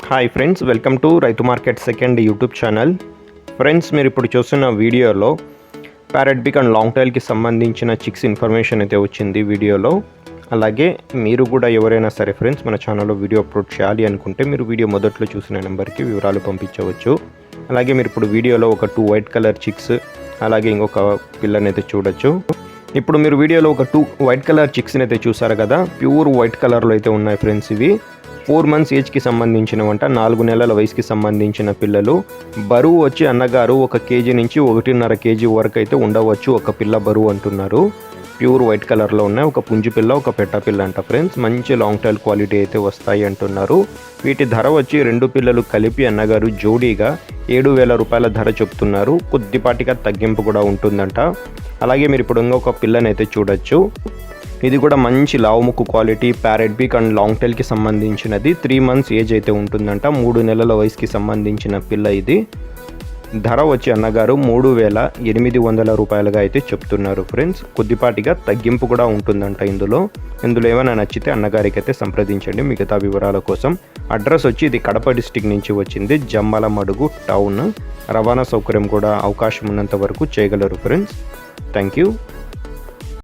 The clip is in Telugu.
హాయ్ ఫ్రెండ్స్, వెల్కమ్ టు రైతు market second YouTube channel. Friends, మీరు ఇప్పుడు చూస్తున్న వీడియోలో ప్యారెట్ బిగ్ అండ్ లాంగ్ టైల్కి సంబంధించిన చిక్స్ ఇన్ఫర్మేషన్ అయితే వచ్చింది వీడియోలో. అలాగే మీరు కూడా ఎవరైనా సరే ఫ్రెండ్స్ మన ఛానల్లో వీడియో అప్లోడ్ చేయాలి అనుకుంటే మీరు వీడియో మొదట్లో చూసిన నెంబర్కి వివరాలు పంపించవచ్చు. అలాగే మీరు ఇప్పుడు వీడియోలో ఒక 2 వైట్ కలర్ చిక్స్ అలాగే ఇంకొక పిల్లని అయితే చూడొచ్చు. ఇప్పుడు మీరు వీడియోలో ఒక 2 వైట్ కలర్ చిక్స్ని అయితే చూసారు కదా, ప్యూర్ వైట్ కలర్లో అయితే ఉన్నాయి ఫ్రెండ్స్. ఇవి 4 మంత్స్ ఏజ్కి సంబంధించినవంట, 4 నెలల వయసుకి సంబంధించిన పిల్లలు. బరువు వచ్చి అన్నగారు 1 కేజీ నుంచి 1.5 కేజీ వరకు అయితే ఉండవచ్చు ఒక పిల్ల బరువు అంటున్నారు. ప్యూర్ వైట్ కలర్లో ఉన్నాయి. ఒక పుంజు పిల్ల, ఒక పెట్ట పిల్ల అంట ఫ్రెండ్స్. మంచి లాంగ్ టైల్ క్వాలిటీ అయితే వస్తాయి అంటున్నారు. వీటి ధర వచ్చి 2 పిల్లలు కలిపి అన్నగారు జోడీగా 7,000 రూపాయల ధర చెప్తున్నారు. కొద్దిపాటిగా తగ్గింపు కూడా ఉంటుందంట. అలాగే మీరు ఇప్పుడు ఇంకొక పిల్లని అయితే చూడొచ్చు. ఇది కూడా మంచి లావుముక్కు quality parrot big and long టైల్కి సంబంధించినది. 3 మంత్స్ ఏజ్ అయితే ఉంటుందంట. 3 నెలల వయసుకి సంబంధించిన పిల్ల ఇది. ధర వచ్చి అన్నగారు 3,800 రూపాయలుగా అయితే చెప్తున్నారు ఫ్రెండ్స్. కొద్దిపాటిగా తగ్గింపు కూడా ఉంటుందంట ఇందులో ఏమైనా నచ్చితే అన్నగారికి అయితే సంప్రదించండి మిగతా వివరాల కోసం. అడ్రస్ వచ్చి ఇది కడప డిస్టిక్ నుంచి వచ్చింది, జమ్మలమడుగు టౌన్. రవాణా సౌకర్యం కూడా అవకాశం ఉన్నంత వరకు చేయగలరు ఫ్రెండ్స్. Thank you.